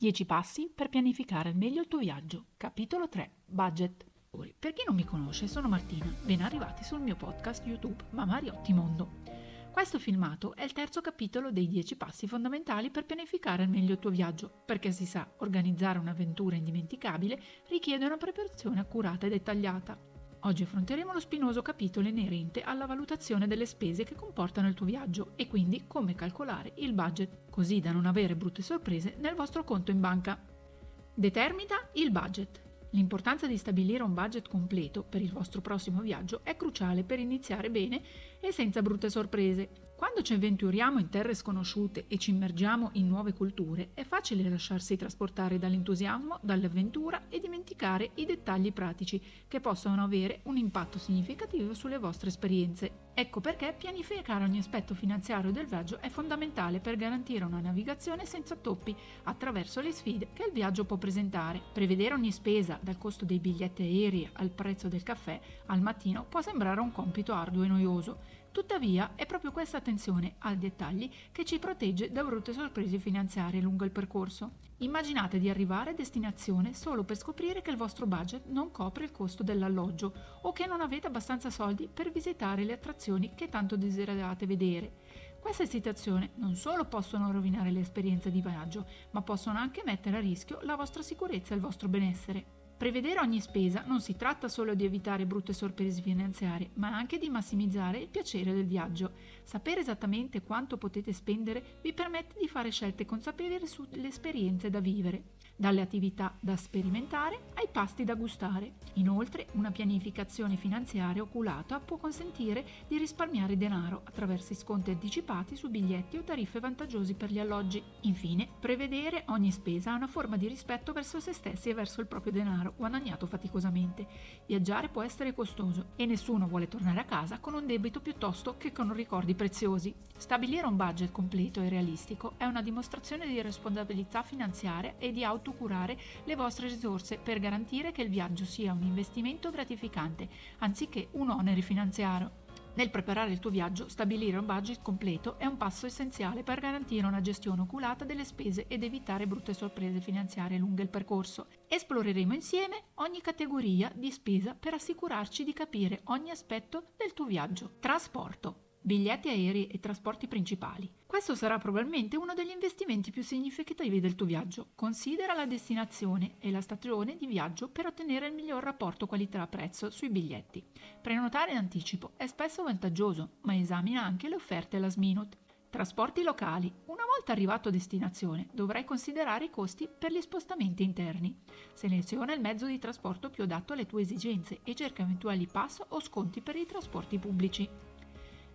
10 passi per pianificare al meglio il tuo viaggio. Capitolo 3. Budget. Per chi non mi conosce, sono Martina. Ben arrivati sul mio podcast YouTube Mariotti Mondo. Questo filmato è il terzo capitolo dei 10 passi fondamentali per pianificare al meglio il tuo viaggio, perché si sa, organizzare un'avventura indimenticabile richiede una preparazione accurata e dettagliata. Oggi affronteremo lo spinoso capitolo inerente alla valutazione delle spese che comportano il tuo viaggio e quindi come calcolare il budget, così da non avere brutte sorprese nel vostro conto in banca. Determina il budget. L'importanza di stabilire un budget completo per il vostro prossimo viaggio è cruciale per iniziare bene e senza brutte sorprese. Quando ci avventuriamo in terre sconosciute e ci immergiamo in nuove culture, è facile lasciarsi trasportare dall'entusiasmo, dall'avventura e dimenticare i dettagli pratici che possono avere un impatto significativo sulle vostre esperienze. Ecco perché pianificare ogni aspetto finanziario del viaggio è fondamentale per garantire una navigazione senza toppi attraverso le sfide che il viaggio può presentare. Prevedere ogni spesa, dal costo dei biglietti aerei al prezzo del caffè al mattino, può sembrare un compito arduo e noioso. Tuttavia, è proprio questa attenzione ai dettagli che ci protegge da brutte sorprese finanziarie lungo il percorso. Immaginate di arrivare a destinazione solo per scoprire che il vostro budget non copre il costo dell'alloggio o che non avete abbastanza soldi per visitare le attrazioni che tanto desiderate vedere. Queste situazioni non solo possono rovinare l'esperienza di viaggio, ma possono anche mettere a rischio la vostra sicurezza e il vostro benessere. Prevedere ogni spesa non si tratta solo di evitare brutte sorprese finanziarie, ma anche di massimizzare il piacere del viaggio. Sapere esattamente quanto potete spendere vi permette di fare scelte consapevoli sulle esperienze da vivere, dalle attività da sperimentare ai pasti da gustare. Inoltre, una pianificazione finanziaria oculata può consentire di risparmiare denaro attraverso sconti anticipati su biglietti o tariffe vantaggiose per gli alloggi. Infine, prevedere ogni spesa è una forma di rispetto verso se stessi e verso il proprio denaro guadagnato faticosamente. Viaggiare può essere costoso e nessuno vuole tornare a casa con un debito piuttosto che con ricordi preziosi. Stabilire un budget completo e realistico è una dimostrazione di responsabilità finanziaria e di autocurare le vostre risorse per garantire che il viaggio sia un investimento gratificante anziché un onere finanziario. Nel preparare il tuo viaggio, stabilire un budget completo è un passo essenziale per garantire una gestione oculata delle spese ed evitare brutte sorprese finanziarie lungo il percorso. Esploreremo insieme ogni categoria di spesa per assicurarci di capire ogni aspetto del tuo viaggio. Trasporto. Biglietti aerei e trasporti principali. Questo sarà probabilmente uno degli investimenti più significativi del tuo viaggio. Considera la destinazione e la stagione di viaggio per ottenere il miglior rapporto qualità-prezzo sui biglietti. Prenotare in anticipo è spesso vantaggioso, ma esamina anche le offerte last minute. Trasporti locali. Una volta arrivato a destinazione, dovrai considerare i costi per gli spostamenti interni. Seleziona il mezzo di trasporto più adatto alle tue esigenze e cerca eventuali pass o sconti per i trasporti pubblici.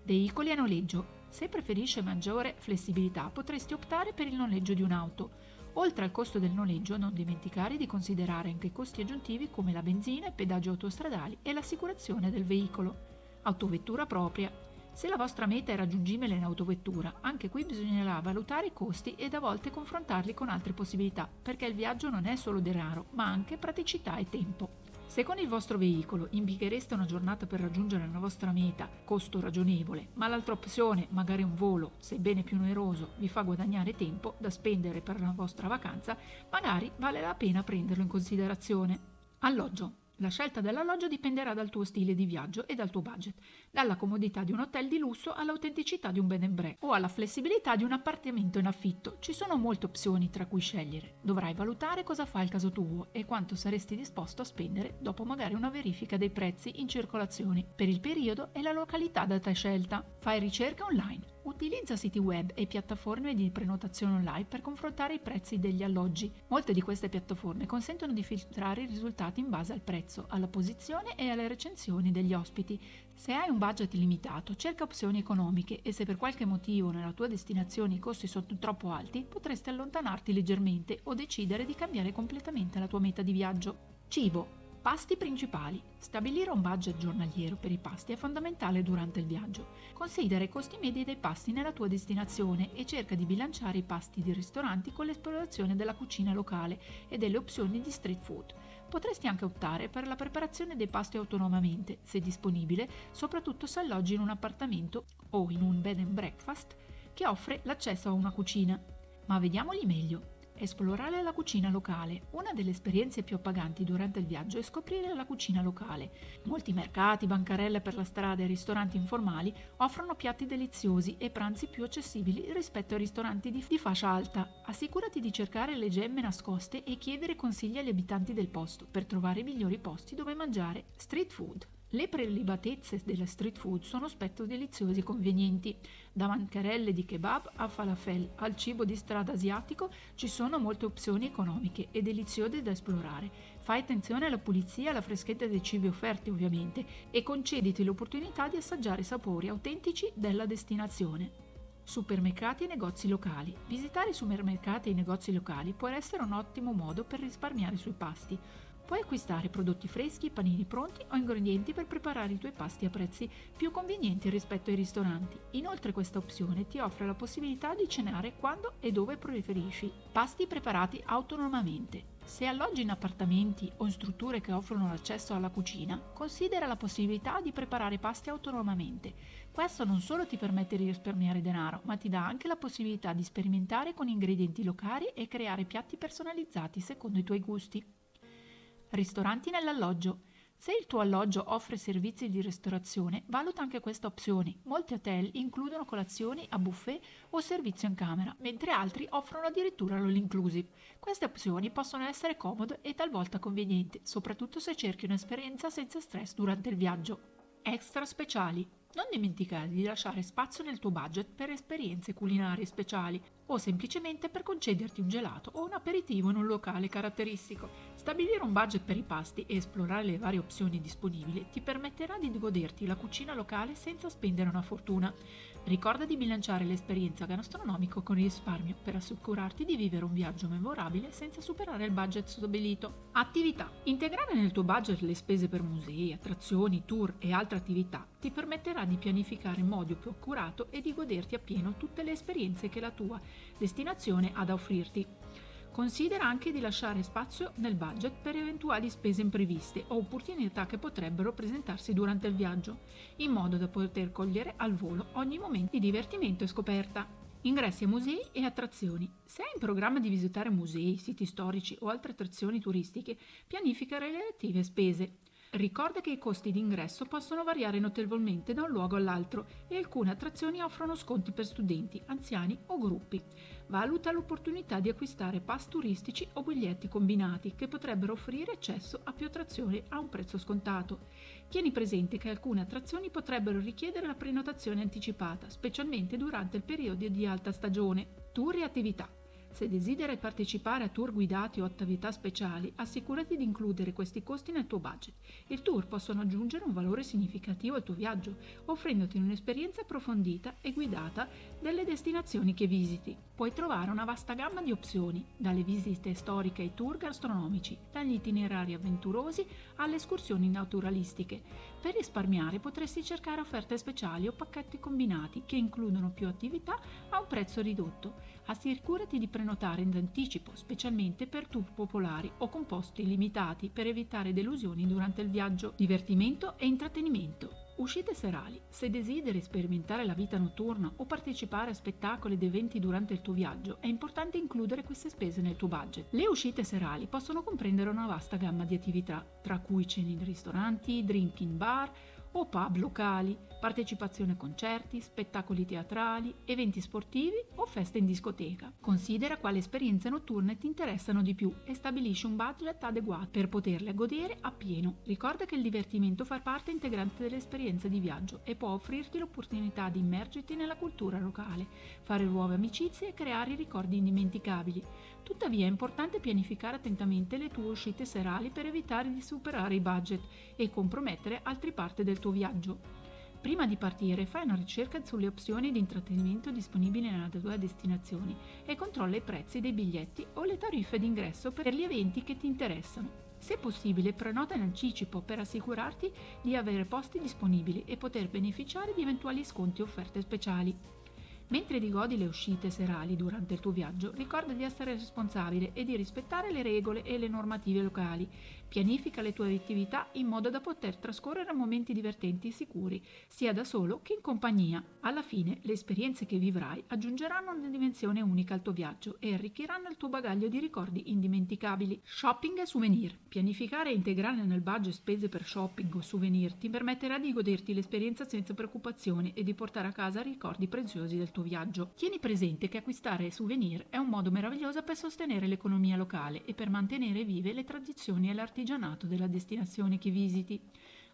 Veicoli a noleggio. Se preferisci maggiore flessibilità, potresti optare per il noleggio di un'auto. Oltre al costo del noleggio, non dimenticare di considerare anche i costi aggiuntivi come la benzina, i pedaggi autostradali e l'assicurazione del veicolo. Autovettura propria. Se la vostra meta è raggiungibile in autovettura, anche qui bisognerà valutare i costi ed a volte confrontarli con altre possibilità, perché il viaggio non è solo denaro, ma anche praticità e tempo. Se con il vostro veicolo impieghereste una giornata per raggiungere la vostra meta, costo ragionevole, ma l'altra opzione, magari un volo, sebbene più oneroso, vi fa guadagnare tempo da spendere per la vostra vacanza, magari vale la pena prenderlo in considerazione. Alloggio. La scelta dell'alloggio dipenderà dal tuo stile di viaggio e dal tuo budget, dalla comodità di un hotel di lusso all'autenticità di un bed and breakfast o alla flessibilità di un appartamento in affitto. Ci sono molte opzioni tra cui scegliere. Dovrai valutare cosa fa il caso tuo e quanto saresti disposto a spendere dopo magari una verifica dei prezzi in circolazione per il periodo e la località da te scelta. Fai ricerche online. Utilizza siti web e piattaforme di prenotazione online per confrontare i prezzi degli alloggi. Molte di queste piattaforme consentono di filtrare i risultati in base al prezzo, alla posizione e alle recensioni degli ospiti. Se hai un budget limitato, cerca opzioni economiche e se per qualche motivo nella tua destinazione i costi sono troppo alti, potresti allontanarti leggermente o decidere di cambiare completamente la tua meta di viaggio. Cibo. Pasti principali. Stabilire un budget giornaliero per i pasti è fondamentale durante il viaggio. Considera i costi medi dei pasti nella tua destinazione e cerca di bilanciare i pasti di ristoranti con l'esplorazione della cucina locale e delle opzioni di street food. Potresti anche optare per la preparazione dei pasti autonomamente, se disponibile, soprattutto se alloggi in un appartamento o in un bed and breakfast che offre l'accesso a una cucina. Ma vediamoli meglio. Esplorare la cucina locale. Una delle esperienze più appaganti durante il viaggio è scoprire la cucina locale. Molti mercati, bancarelle per la strada e ristoranti informali offrono piatti deliziosi e pranzi più accessibili rispetto ai ristoranti di fascia alta. Assicurati di cercare le gemme nascoste e chiedere consigli agli abitanti del posto per trovare i migliori posti dove mangiare street food. Le prelibatezze della street food sono spesso deliziosi e convenienti. Da bancarelle di kebab a falafel al cibo di strada asiatico ci sono molte opzioni economiche e deliziose da esplorare. Fai attenzione alla pulizia e alla freschezza dei cibi offerti ovviamente e concediti l'opportunità di assaggiare sapori autentici della destinazione. Supermercati e negozi locali. Visitare i supermercati e i negozi locali può essere un ottimo modo per risparmiare sui pasti. Puoi acquistare prodotti freschi, panini pronti o ingredienti per preparare i tuoi pasti a prezzi più convenienti rispetto ai ristoranti. Inoltre questa opzione ti offre la possibilità di cenare quando e dove preferisci. Pasti preparati autonomamente. Se alloggi in appartamenti o in strutture che offrono l'accesso alla cucina, considera la possibilità di preparare pasti autonomamente. Questo non solo ti permette di risparmiare denaro, ma ti dà anche la possibilità di sperimentare con ingredienti locali e creare piatti personalizzati secondo i tuoi gusti. Ristoranti nell'alloggio. Se il tuo alloggio offre servizi di ristorazione, valuta anche questa opzione. Molti hotel includono colazioni a buffet o servizio in camera, mentre altri offrono addirittura l'all inclusive. Queste opzioni possono essere comode e talvolta convenienti, soprattutto se cerchi un'esperienza senza stress durante il viaggio. Extra speciali. Non dimenticare di lasciare spazio nel tuo budget per esperienze culinarie speciali o semplicemente per concederti un gelato o un aperitivo in un locale caratteristico. Stabilire un budget per i pasti e esplorare le varie opzioni disponibili ti permetterà di goderti la cucina locale senza spendere una fortuna. Ricorda di bilanciare l'esperienza gastronomica con il risparmio per assicurarti di vivere un viaggio memorabile senza superare il budget stabilito. Attività. Integrare nel tuo budget le spese per musei, attrazioni, tour e altre attività ti permetterà di pianificare in modo più accurato e di goderti appieno tutte le esperienze che la tua destinazione ha da offrirti. Considera anche di lasciare spazio nel budget per eventuali spese impreviste o opportunità che potrebbero presentarsi durante il viaggio, in modo da poter cogliere al volo ogni momento di divertimento e scoperta. Ingressi a musei e attrazioni. Se hai in programma di visitare musei, siti storici o altre attrazioni turistiche, pianifica le relative spese. Ricorda che i costi di ingresso possono variare notevolmente da un luogo all'altro e alcune attrazioni offrono sconti per studenti, anziani o gruppi. Valuta l'opportunità di acquistare pass turistici o biglietti combinati che potrebbero offrire accesso a più attrazioni a un prezzo scontato. Tieni presente che alcune attrazioni potrebbero richiedere la prenotazione anticipata, specialmente durante il periodo di alta stagione. Tour e attività. Se desideri partecipare a tour guidati o attività speciali, assicurati di includere questi costi nel tuo budget. I tour possono aggiungere un valore significativo al tuo viaggio, offrendoti un'esperienza approfondita e guidata delle destinazioni che visiti. Puoi trovare una vasta gamma di opzioni, dalle visite storiche ai tour gastronomici, dagli itinerari avventurosi alle escursioni naturalistiche. Per risparmiare potresti cercare offerte speciali o pacchetti combinati che includono più attività a un prezzo ridotto. Assicurati di prenotare in anticipo, specialmente per tour popolari o con posti limitati per evitare delusioni durante il viaggio. Divertimento e intrattenimento. Uscite serali. Se desideri sperimentare la vita notturna o partecipare a spettacoli ed eventi durante il tuo viaggio, è importante includere queste spese nel tuo budget. Le uscite serali possono comprendere una vasta gamma di attività, tra cui cene in ristoranti, drink in bar o pub locali, partecipazione a concerti, spettacoli teatrali, eventi sportivi o feste in discoteca. Considera quali esperienze notturne ti interessano di più e stabilisci un budget adeguato per poterle godere appieno. Ricorda che il divertimento fa parte integrante dell'esperienza di viaggio e può offrirti l'opportunità di immergerti nella cultura locale, fare nuove amicizie e creare ricordi indimenticabili. Tuttavia è importante pianificare attentamente le tue uscite serali per evitare di superare i budget e compromettere altre parti del tuo viaggio. Prima di partire fai una ricerca sulle opzioni di intrattenimento disponibili nella tua destinazione e controlla i prezzi dei biglietti o le tariffe d'ingresso per gli eventi che ti interessano. Se possibile, prenota in anticipo per assicurarti di avere posti disponibili e poter beneficiare di eventuali sconti o offerte speciali. Mentre ti godi le uscite serali durante il tuo viaggio, ricorda di essere responsabile e di rispettare le regole e le normative locali. Pianifica le tue attività in modo da poter trascorrere momenti divertenti e sicuri, sia da solo che in compagnia. Alla fine, le esperienze che vivrai aggiungeranno una dimensione unica al tuo viaggio e arricchiranno il tuo bagaglio di ricordi indimenticabili. Shopping e souvenir. Pianificare e integrare nel budget spese per shopping o souvenir ti permetterà di goderti l'esperienza senza preoccupazioni e di portare a casa ricordi preziosi del tuo viaggio. Tieni presente che acquistare souvenir è un modo meraviglioso per sostenere l'economia locale e per mantenere vive le tradizioni e l'artigianato della destinazione che visiti.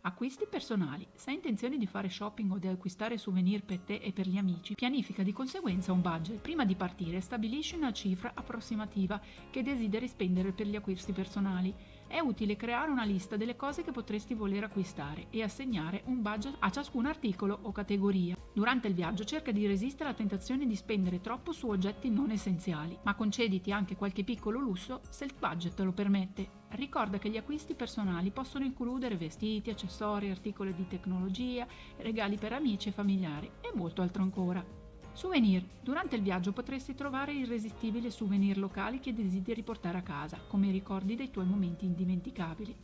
Acquisti personali. Se hai intenzione di fare shopping o di acquistare souvenir per te e per gli amici, pianifica di conseguenza un budget. Prima di partire, stabilisci una cifra approssimativa che desideri spendere per gli acquisti personali. È utile creare una lista delle cose che potresti voler acquistare e assegnare un budget a ciascun articolo o categoria. Durante il viaggio cerca di resistere alla tentazione di spendere troppo su oggetti non essenziali, ma concediti anche qualche piccolo lusso se il budget te lo permette. Ricorda che gli acquisti personali possono includere vestiti, accessori, articoli di tecnologia, regali per amici e familiari e molto altro ancora. Souvenir. Durante il viaggio potresti trovare irresistibili souvenir locali che desideri portare a casa, come i ricordi dei tuoi momenti indimenticabili.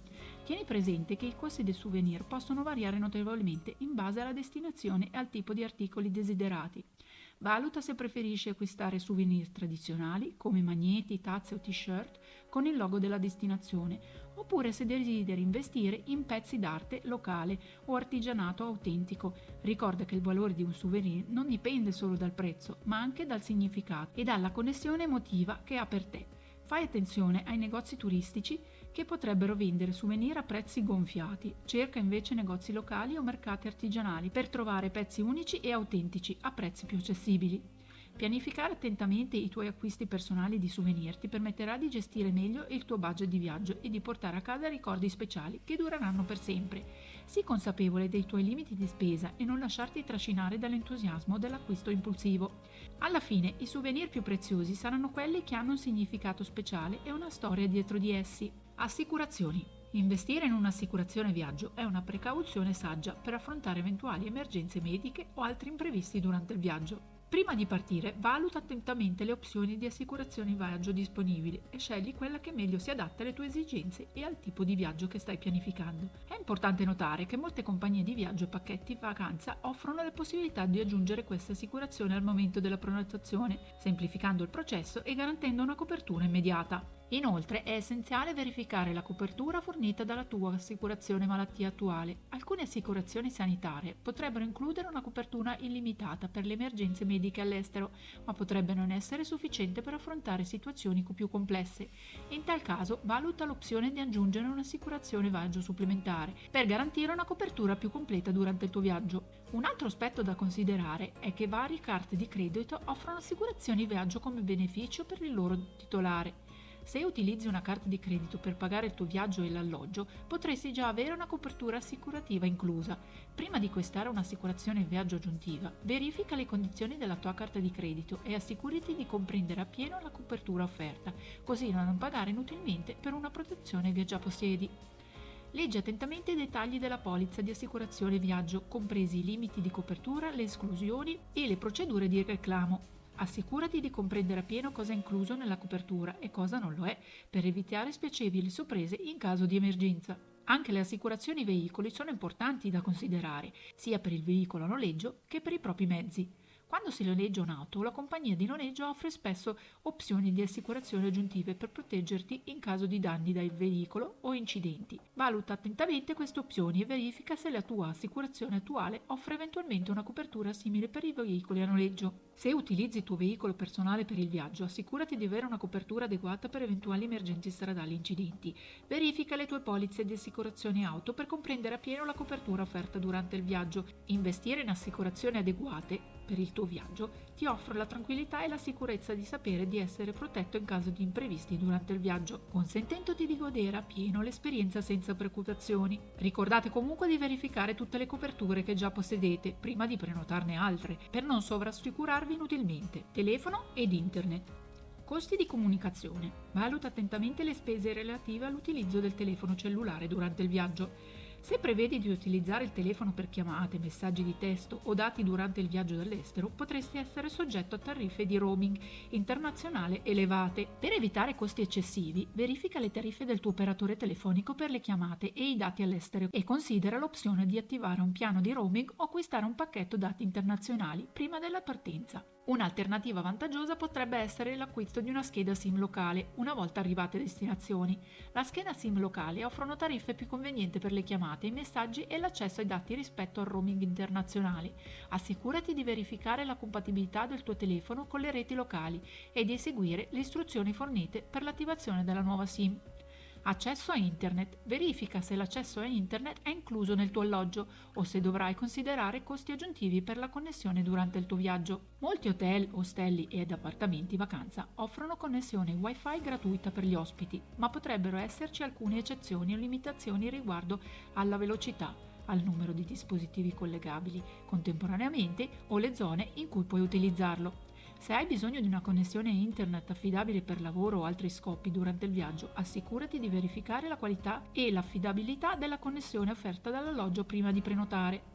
Tieni presente che i costi dei souvenir possono variare notevolmente in base alla destinazione e al tipo di articoli desiderati. Valuta se preferisci acquistare souvenir tradizionali, come magneti, tazze o t-shirt, con il logo della destinazione, oppure se desideri investire in pezzi d'arte locale o artigianato autentico. Ricorda che il valore di un souvenir non dipende solo dal prezzo, ma anche dal significato e dalla connessione emotiva che ha per te. Fai attenzione ai negozi turistici che potrebbero vendere souvenir a prezzi gonfiati. Cerca invece negozi locali o mercati artigianali per trovare pezzi unici e autentici a prezzi più accessibili. Pianificare attentamente i tuoi acquisti personali di souvenir ti permetterà di gestire meglio il tuo budget di viaggio e di portare a casa ricordi speciali che dureranno per sempre. Sii consapevole dei tuoi limiti di spesa e non lasciarti trascinare dall'entusiasmo dell'acquisto impulsivo. Alla fine, i souvenir più preziosi saranno quelli che hanno un significato speciale e una storia dietro di essi. Assicurazioni. Investire in un'assicurazione viaggio è una precauzione saggia per affrontare eventuali emergenze mediche o altri imprevisti durante il viaggio. Prima di partire, valuta attentamente le opzioni di assicurazione viaggio disponibili e scegli quella che meglio si adatta alle tue esigenze e al tipo di viaggio che stai pianificando. È importante notare che molte compagnie di viaggio e pacchetti vacanza offrono la possibilità di aggiungere questa assicurazione al momento della prenotazione, semplificando il processo e garantendo una copertura immediata. Inoltre è essenziale verificare la copertura fornita dalla tua assicurazione malattia attuale. Alcune assicurazioni sanitarie potrebbero includere una copertura illimitata per le emergenze mediche all'estero, ma potrebbe non essere sufficiente per affrontare situazioni più complesse. In tal caso, valuta l'opzione di aggiungere un'assicurazione viaggio supplementare per garantire una copertura più completa durante il tuo viaggio. Un altro aspetto da considerare è che varie carte di credito offrono assicurazioni viaggio come beneficio per il loro titolare. Se utilizzi una carta di credito per pagare il tuo viaggio e l'alloggio, potresti già avere una copertura assicurativa inclusa. Prima di acquistare un'assicurazione viaggio aggiuntiva, verifica le condizioni della tua carta di credito e assicurati di comprendere appieno la copertura offerta, così da non pagare inutilmente per una protezione che già possiedi. Leggi attentamente i dettagli della polizza di assicurazione viaggio, compresi i limiti di copertura, le esclusioni e le procedure di reclamo. Assicurati di comprendere appieno cosa è incluso nella copertura e cosa non lo è, per evitare spiacevoli sorprese in caso di emergenza. Anche le assicurazioni veicoli sono importanti da considerare, sia per il veicolo a noleggio che per i propri mezzi. Quando si noleggia un'auto, la compagnia di noleggio offre spesso opzioni di assicurazione aggiuntive per proteggerti in caso di danni dal veicolo o incidenti. Valuta attentamente queste opzioni e verifica se la tua assicurazione attuale offre eventualmente una copertura simile per i veicoli a noleggio. Se utilizzi il tuo veicolo personale per il viaggio, assicurati di avere una copertura adeguata per eventuali emergenze stradali e incidenti. Verifica le tue polizze di assicurazione auto per comprendere appieno la copertura offerta durante il viaggio. Investire in assicurazioni adeguate per il tuo viaggio ti offre la tranquillità e la sicurezza di sapere di essere protetto in caso di imprevisti durante il viaggio, consentendoti di godere appieno l'esperienza senza preoccupazioni. Ricordate comunque di verificare tutte le coperture che già possedete prima di prenotarne altre, per non sovrassicurarvi inutilmente. Telefono ed internet. Costi di comunicazione. Valuta attentamente le spese relative all'utilizzo del telefono cellulare durante il viaggio. Se prevedi di utilizzare il telefono per chiamate, messaggi di testo o dati durante il viaggio all'estero, potresti essere soggetto a tariffe di roaming internazionale elevate. Per evitare costi eccessivi, verifica le tariffe del tuo operatore telefonico per le chiamate e i dati all'estero e considera l'opzione di attivare un piano di roaming o acquistare un pacchetto dati internazionali prima della partenza. Un'alternativa vantaggiosa potrebbe essere l'acquisto di una scheda SIM locale una volta arrivate a destinazioni. La scheda SIM locale offre una tariffa più conveniente per le chiamate, i messaggi e l'accesso ai dati rispetto al roaming internazionale. Assicurati di verificare la compatibilità del tuo telefono con le reti locali e di eseguire le istruzioni fornite per l'attivazione della nuova SIM. Accesso a Internet. Verifica se l'accesso a Internet è incluso nel tuo alloggio o se dovrai considerare costi aggiuntivi per la connessione durante il tuo viaggio. Molti hotel, ostelli ed appartamenti vacanza offrono connessione Wi-Fi gratuita per gli ospiti, ma potrebbero esserci alcune eccezioni o limitazioni riguardo alla velocità, al numero di dispositivi collegabili contemporaneamente o le zone in cui puoi utilizzarlo. Se hai bisogno di una connessione internet affidabile per lavoro o altri scopi durante il viaggio, assicurati di verificare la qualità e l'affidabilità della connessione offerta dall'alloggio prima di prenotare.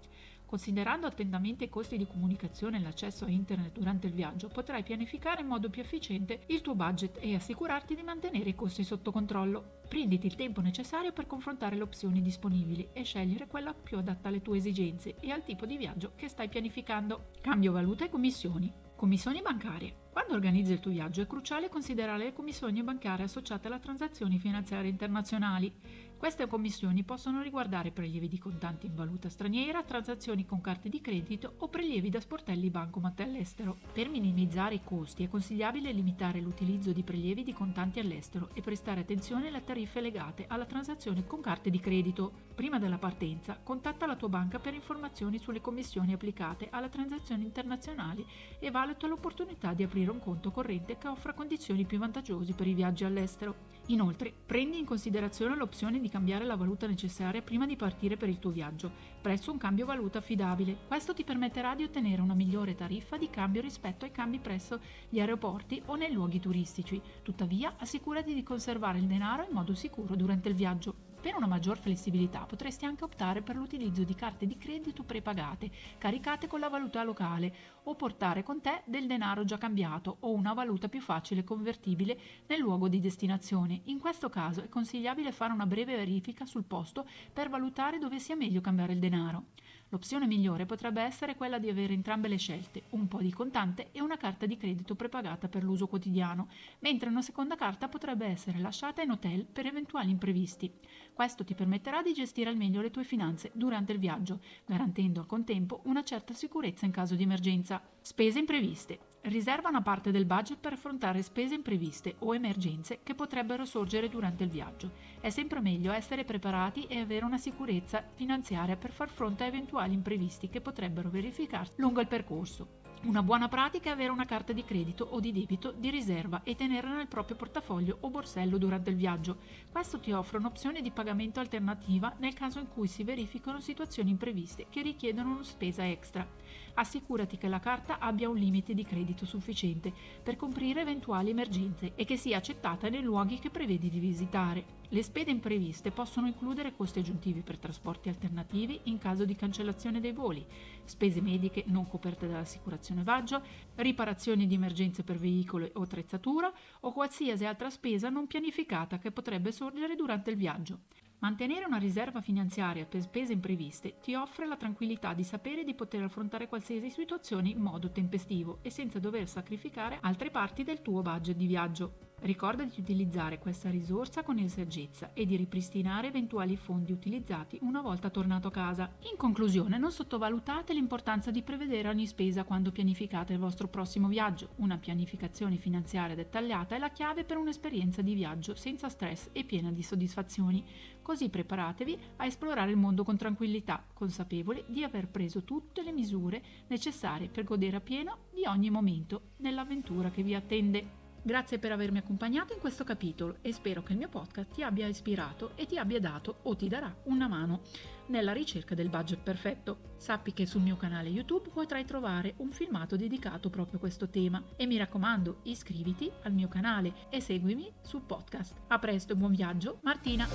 Considerando attentamente i costi di comunicazione e l'accesso a internet durante il viaggio, potrai pianificare in modo più efficiente il tuo budget e assicurarti di mantenere i costi sotto controllo. Prenditi il tempo necessario per confrontare le opzioni disponibili e scegliere quella più adatta alle tue esigenze e al tipo di viaggio che stai pianificando. Cambio valuta e commissioni. Commissioni bancarie. Quando organizzi il tuo viaggio è cruciale considerare le commissioni bancarie associate alle transazioni finanziarie internazionali. Queste commissioni possono riguardare prelievi di contanti in valuta straniera, transazioni con carte di credito o prelievi da sportelli bancomat all'estero. Per minimizzare i costi è consigliabile limitare l'utilizzo di prelievi di contanti all'estero e prestare attenzione alle tariffe legate alla transazione con carte di credito. Prima della partenza, contatta la tua banca per informazioni sulle commissioni applicate alle transazioni internazionali e valuta l'opportunità di aprire un conto corrente che offra condizioni più vantaggiose per i viaggi all'estero. Inoltre, prendi in considerazione l'opzione di cambiare la valuta necessaria prima di partire per il tuo viaggio, presso un cambio valuta affidabile. Questo ti permetterà di ottenere una migliore tariffa di cambio rispetto ai cambi presso gli aeroporti o nei luoghi turistici. Tuttavia, assicurati di conservare il denaro in modo sicuro durante il viaggio. Per una maggior flessibilità potresti anche optare per l'utilizzo di carte di credito prepagate, caricate con la valuta locale, o portare con te del denaro già cambiato o una valuta più facile convertibile nel luogo di destinazione. In questo caso è consigliabile fare una breve verifica sul posto per valutare dove sia meglio cambiare il denaro. L'opzione migliore potrebbe essere quella di avere entrambe le scelte, un po' di contante e una carta di credito prepagata per l'uso quotidiano, mentre una seconda carta potrebbe essere lasciata in hotel per eventuali imprevisti. Questo ti permetterà di gestire al meglio le tue finanze durante il viaggio, garantendo al contempo una certa sicurezza in caso di emergenza. Spese impreviste. Riserva una parte del budget per affrontare spese impreviste o emergenze che potrebbero sorgere durante il viaggio. È sempre meglio essere preparati e avere una sicurezza finanziaria per far fronte a eventuali imprevisti che potrebbero verificarsi lungo il percorso. Una buona pratica è avere una carta di credito o di debito di riserva e tenerla nel proprio portafoglio o borsello durante il viaggio. Questo ti offre un'opzione di pagamento alternativa nel caso in cui si verificano situazioni impreviste che richiedono una spesa extra. Assicurati che la carta abbia un limite di credito sufficiente per coprire eventuali emergenze e che sia accettata nei luoghi che prevedi di visitare. Le spese impreviste possono includere costi aggiuntivi per trasporti alternativi in caso di cancellazione dei voli, spese mediche non coperte dall'assicurazione viaggio, riparazioni di emergenze per veicolo o attrezzatura o qualsiasi altra spesa non pianificata che potrebbe sorgere durante il viaggio. Mantenere una riserva finanziaria per spese impreviste ti offre la tranquillità di sapere di poter affrontare qualsiasi situazione in modo tempestivo e senza dover sacrificare altre parti del tuo budget di viaggio. Ricorda di utilizzare questa risorsa con saggezza e di ripristinare eventuali fondi utilizzati una volta tornato a casa. In conclusione, non sottovalutate l'importanza di prevedere ogni spesa quando pianificate il vostro prossimo viaggio. Una pianificazione finanziaria dettagliata è la chiave per un'esperienza di viaggio senza stress e piena di soddisfazioni. Così preparatevi a esplorare il mondo con tranquillità, consapevoli di aver preso tutte le misure necessarie per godere appieno di ogni momento nell'avventura che vi attende. Grazie per avermi accompagnato in questo capitolo e spero che il mio podcast ti abbia ispirato e ti abbia dato o ti darà una mano nella ricerca del budget perfetto. Sappi che sul mio canale YouTube potrai trovare un filmato dedicato proprio a questo tema e mi raccomando, iscriviti al mio canale e seguimi sul podcast. A presto e buon viaggio, Martina!